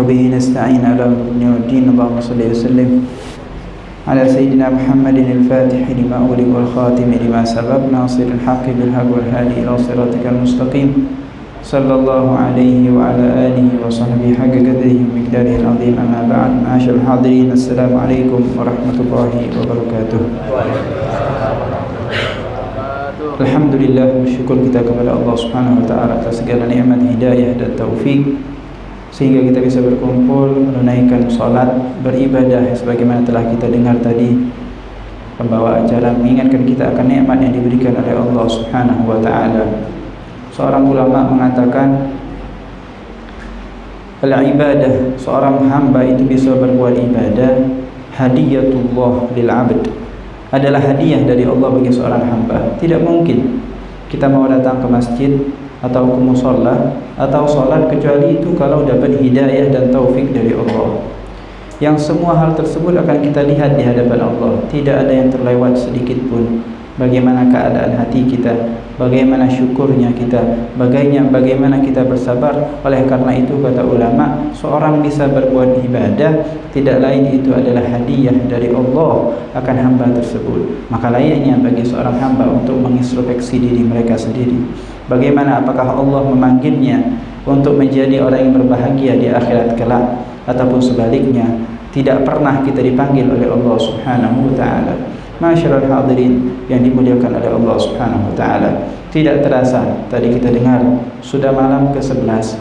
وبه نستعين على أمر الدنيا والدين. اللهم صل وسلم على سيدنا محمد الفاتح لما أغلق والخاتم لما سبق ناصر الحق بالحق والهادي إلى صراطك المستقيم صلى الله عليه وعلى آله وصحبه حق قدره ومقداره العظيم. أما بعد، معاشر الحاضرين، السلام عليكم ورحمة الله وبركاته. Alhamdulillah, bersyukur kita kepada Allah Subhanahu wa taala atas segala nikmat hidayah dan taufik sehingga kita bisa berkumpul menunaikan salat, beribadah sebagaimana telah kita dengar tadi. Pembawa acara mengingatkan kita akan nikmat yang diberikan oleh Allah Subhanahu wa taala. Seorang ulama mengatakan al-ibadah, seorang hamba itu bisa berbuat ibadah, hadiyatullah lil 'abd, adalah hadiah dari Allah bagi seorang hamba. Tidak mungkin kita mau datang ke masjid atau ke musholla atau sholat kecuali itu kalau dapat hidayah dan taufik dari Allah. Yang semua hal tersebut akan kita lihat di hadapan Allah. Tidak ada yang terlewat sedikit pun. Bagaimana keadaan hati kita, bagaimana syukurnya kita, bagaimana kita bersabar. Oleh karena itu kata ulama, seorang bisa berbuat ibadah tidak lain itu adalah hadiah dari Allah akan hamba tersebut. Maka layaknya bagi seorang hamba untuk mengintrospeksi diri mereka sendiri. Bagaimana, apakah Allah memanggilnya untuk menjadi orang yang berbahagia di akhirat kelak, ataupun sebaliknya tidak pernah kita dipanggil oleh Allah Subhanahu wa taala. Masyarul hadirin yang dimuliakan oleh Allah Subhanahu wa taala, tidak terasa tadi kita dengar sudah malam ke-11.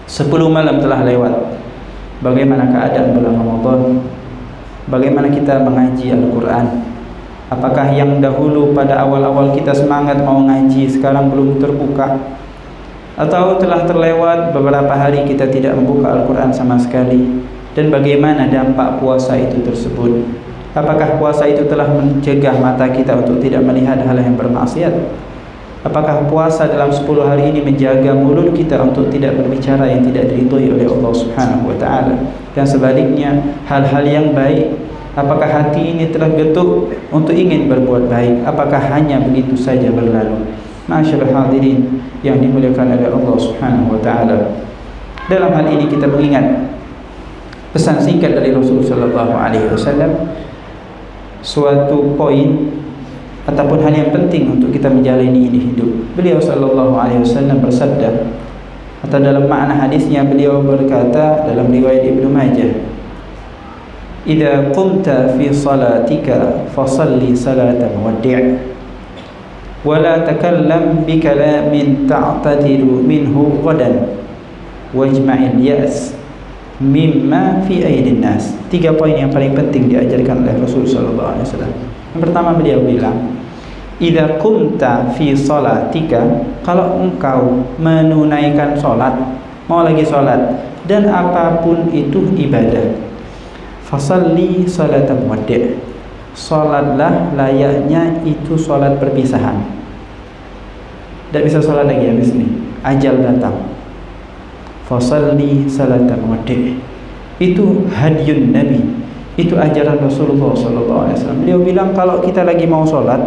10 malam telah lewat. Bagaimana keadaan bulan Ramadan? Bagaimana kita mengaji Al-Qur'an? Apakah yang dahulu pada awal-awal kita semangat mau ngaji sekarang belum terbuka? Atau telah terlewat beberapa hari kita tidak membuka Al-Qur'an sama sekali? Dan bagaimana dampak puasa itu tersebut? Apakah puasa itu telah mencegah mata kita untuk tidak melihat hal yang bermaksiat? Apakah puasa dalam 10 hari ini menjaga mulut kita untuk tidak berbicara yang tidak diridhoi oleh Allah Subhanahu wa taala? Dan sebaliknya, hal-hal yang baik, apakah hati ini telah getuk untuk ingin berbuat baik? Apakah hanya begitu saja berlalu? Masyaallah hadirin yang dimuliakan oleh Allah Subhanahu wa taala. Dalam hal ini kita mengingat pesan singkat dari Rasulullah sallallahu alaihi wasallam, suatu poin ataupun hal yang penting untuk kita menjalani ini hidup. Beliau sallallahu alaihi wasallam bersabda, atau dalam makna hadisnya beliau berkata dalam riwayat Ibnu Majah, "Idza qumta fi salatika fasalli salatan wadi' wa la takallam bi kalamin ta'tadiru minhu ghadan wajma'il ya's mimma fi aidin nas." 3 poin yang paling penting diajarkan oleh Rasul sallallahu alaihi wasallam. Yang pertama beliau bilang, idza qumta fi salatika, kalau engkau menunaikan salat, mau lagi salat dan apapun itu ibadah, fasalli salatan wadi', salatlah layaknya itu salat perpisahan. Tidak bisa salat lagi habis ini, ajal datang. Fasalli salatan wadi', itu hadiyun Nabi, itu ajaran Rasulullah sallallahu alaihi wasallam. Beliau bilang kalau kita lagi mau sholat,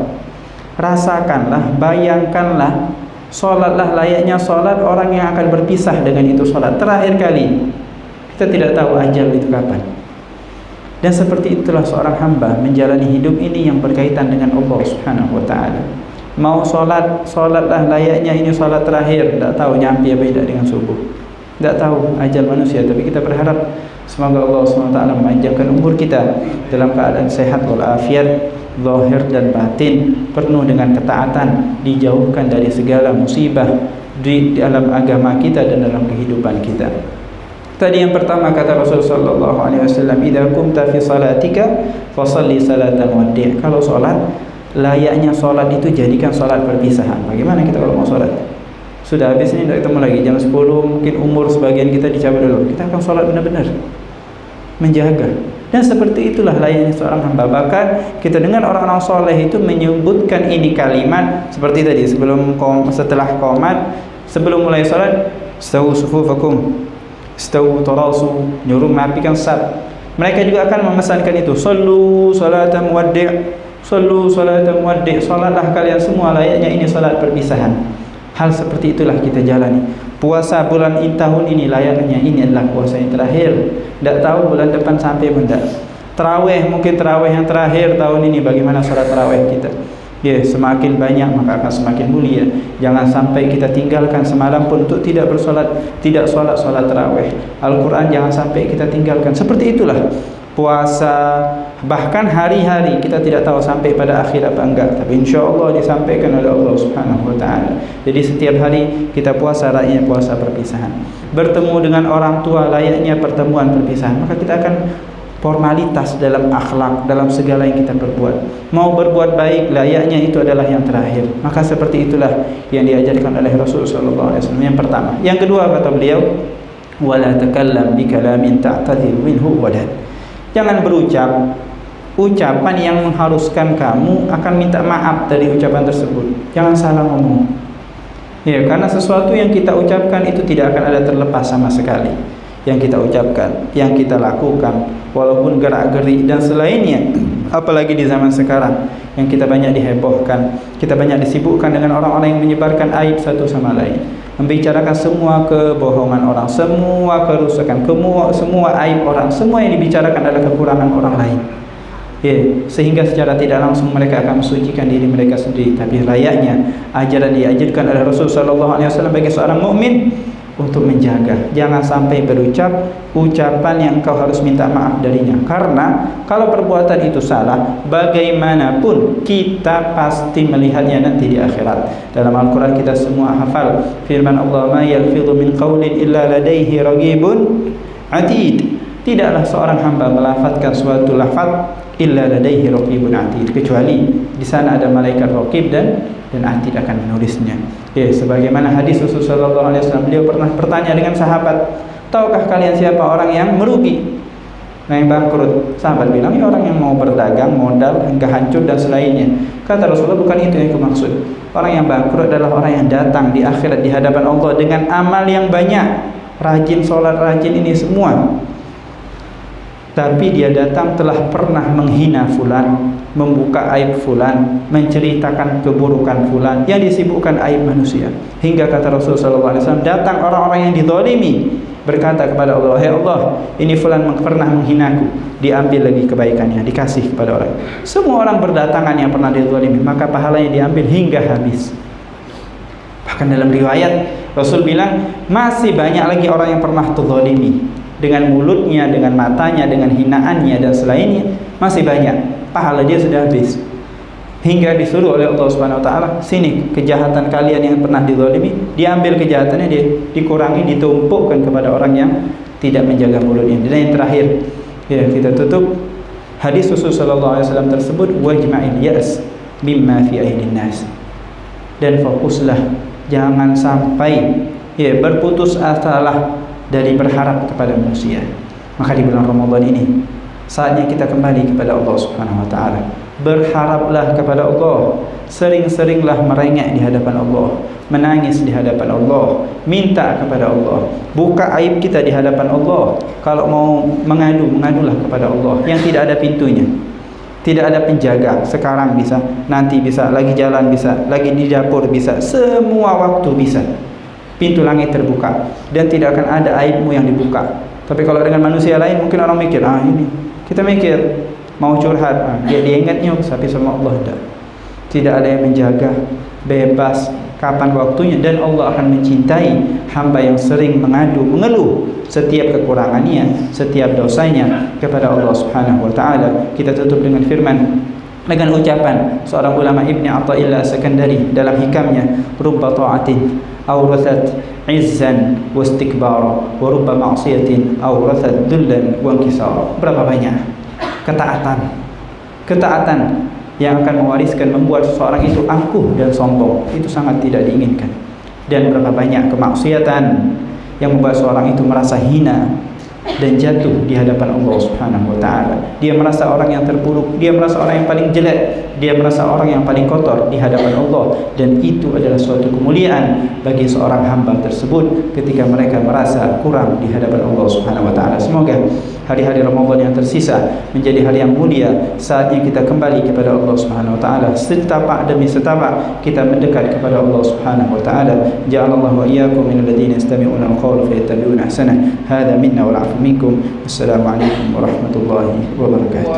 rasakanlah, bayangkanlah, sholatlah layaknya sholat orang yang akan berpisah dengan itu sholat terakhir kali. Kita tidak tahu ajal itu kapan. Dan seperti itulah seorang hamba menjalani hidup ini yang berkaitan dengan Allah Subhanahu wa taala. Mau sholat, sholatlah layaknya ini sholat terakhir. Tidak tahu nyampe apa tidak dengan subuh, tidak tahu ajal manusia. Tapi kita berharap semoga Allah SWT memanjangkan umur kita dalam keadaan sehat walafiat, zahir dan batin, penuh dengan ketaatan, dijauhkan dari segala musibah di dalam agama kita dan dalam kehidupan kita. Tadi yang pertama kata Rasul sallallahu alaihi wasallam, idza qumta fi salatika fasalli salatan wadi'. Kalau salat, layaknya salat itu jadikan salat perpisahan. Bagaimana kita kalau mau salat? Sudah habis ini tidak ketemu lagi, jam 10 mungkin umur sebagian kita dicabut dulu. Kita akan sholat benar-benar menjaga. Dan seperti itulah layaknya seorang hamba. Bahkan kita dengar orang-orang soleh itu menyebutkan ini kalimat seperti tadi setelah qomat, sebelum mulai sholat, stawu sufufakum, stawu tarasu, nyuruh merapikan saf. Mereka juga akan memesankan itu, sallu salatan muwaddi', sallu salatan muwaddi', salatlah kalian semua layaknya ini salat perpisahan. Hal seperti itulah kita jalani. Puasa bulan tahun ini layaknya ini adalah puasa yang terakhir. Tak tahu bulan depan sampai benda. Tarawih, mungkin tarawih yang terakhir tahun ini. Bagaimana salat tarawih kita? Ya, semakin banyak maka akan semakin mulia. Jangan sampai kita tinggalkan semalam pun untuk tidak bersolat, tidak solat tarawih. Al-Quran jangan sampai kita tinggalkan. Seperti itulah puasa, bahkan hari-hari kita tidak tahu sampai pada akhir apa enggak, tapi insya-Allah disampaikan oleh Allah Subhanahu wa taala. Jadi setiap hari kita puasa layaknya puasa perpisahan. Bertemu dengan orang tua layaknya pertemuan perpisahan. Maka kita akan formalitas dalam akhlak, dalam segala yang kita perbuat. Mau berbuat baik layaknya itu adalah yang terakhir. Maka seperti itulah yang diajarkan oleh Rasul sallallahu alaihi wasallam yang pertama. Yang kedua kata beliau, wala takallam bi kalamin ta'tadhir minhu walad. Jangan berucap ucapan yang mengharuskan kamu akan minta maaf dari ucapan tersebut. Jangan salah ngomong. Ya, karena sesuatu yang kita ucapkan itu tidak akan ada terlepas sama sekali. Yang kita ucapkan, yang kita lakukan, walaupun gerak-gerik dan selainnya, apalagi di zaman sekarang yang kita banyak dihebohkan, kita banyak disibukkan dengan orang-orang yang menyebarkan aib satu sama lain, membicarakan semua kebohongan orang, semua kerusakan, semua aib orang, semua yang dibicarakan adalah kekurangan orang lain. Ya, sehingga secara tidak langsung mereka akan mensucikan diri mereka sendiri. Tapi layaknya ajaran diajarkan oleh Rasulullah sallallahu alaihi wasallam bagi seorang mukmin untuk menjaga, jangan sampai berucap ucapan yang kau harus minta maaf darinya. Karena kalau perbuatan itu salah, bagaimanapun kita pasti melihatnya nanti di akhirat. Dalam Al-Quran kita semua hafal firman Allah, ma yalfidhu min qawlin illa ladaihi raqibun atid. Tidaklah seorang hamba melafazkan suatu lafaz illa ladaihi raqibun atid, kecuali di sana ada malaikat raqib dan atid akan menulisnya. Ya, sebagaimana hadis Rasulullah sallallahu alaihi wasallam, beliau pernah bertanya dengan sahabat, tahukah kalian siapa orang yang merugi, yang bangkrut? Sahabat bilang, ya orang yang mau berdagang, modal hingga hancur dan selainnya. Kata Rasulullah, bukan itu yang kumaksud. Orang yang bangkrut adalah orang yang datang di akhirat di hadapan Allah dengan amal yang banyak, rajin sholat, rajin ini semua, tapi dia datang telah pernah menghina fulan, membuka aib fulan, menceritakan keburukan fulan, yang disibukkan aib manusia. Hingga kata Rasulullah SAW, datang orang-orang yang dizalimi, berkata kepada Allah, "Hai Allah, ini fulan pernah menghinaku." Diambil lagi kebaikannya, dikasih kepada orang. Semua orang berdatangan yang pernah dizalimi, maka pahalanya diambil hingga habis. Bahkan dalam riwayat Rasul bilang, masih banyak lagi orang yang pernah terzalimi, dengan mulutnya, dengan matanya, dengan hinaannya dan selainnya, masih banyak. Pahala dia sudah habis. Hingga disuruh oleh Allah Subhanahu wa taala, sini kejahatan kalian yang pernah dizalimi, diambil kejahatannya, dia dikurangi, ditumpukkan kepada orang yang tidak menjaga mulutnya. Dan yang terakhir, ya, kita tutup hadis Rasul sallallahu alaihi wasallam tersebut, wajma'il ya's mimma fi aidin nas. Dan fokuslah, jangan sampai ya berputus asalah dari berharap kepada manusia. Maka di bulan Ramadan ini saatnya kita kembali kepada Allah Subhanahu wa taala. Berharaplah kepada Allah. Sering-seringlah merengek di hadapan Allah, menangis di hadapan Allah, minta kepada Allah, buka aib kita di hadapan Allah. Kalau mau mengadu, mengadulah kepada Allah yang tidak ada pintunya, tidak ada penjaga. Sekarang bisa, nanti bisa, lagi jalan bisa, lagi di dapur bisa, semua waktu bisa. Pintu langit terbuka dan tidak akan ada aibmu yang dibuka. Tapi kalau dengan manusia lain mungkin orang mikir, ini kita mikir mau curhat, dia ingatnya, tapi sama Allah tidak ada yang menjaga, bebas kapan waktunya. Dan Allah akan mencintai hamba yang sering mengadu, mengeluh setiap kekurangannya, setiap dosanya kepada Allah Subhanahu wa taala. Kita tutup dengan firman, dengan ucapan seorang ulama Ibni Athaillah As-Sakandari dalam hikamnya, rubba ta'atin awrathat izzan wa istikbara wa rubba ma'siyatin awrathat dhullan wa inkisara. Berapa banyak ketaatan yang akan mewariskan, membuat seseorang itu angkuh dan sombong, itu sangat tidak diinginkan. Dan berapa banyak kemaksiatan yang membuat seorang itu merasa hina dan jatuh di hadapan Allah Subhanahu wa taala. Dia merasa orang yang terpuruk, dia merasa orang yang paling jelek, dia merasa orang yang paling kotor di hadapan Allah. Dan itu adalah suatu kemuliaan bagi seorang hamba tersebut ketika mereka merasa kurang di hadapan Allah Subhanahu wa taala. Semoga hari-hari Ramadan yang tersisa menjadi hari yang mulia. Saatnya kita kembali kepada Allah Subhanahu wa taala. Setapak demi setapak kita mendekat kepada Allah Subhanahu wa taala. Ja'alallahu wa iyyakum minal ladzina yastami'una al-qawla fayattabi'una ahsanah. Hadza minna wal 'afwu minkum. Wassalamu alaikum warahmatullahi wabarakatuh.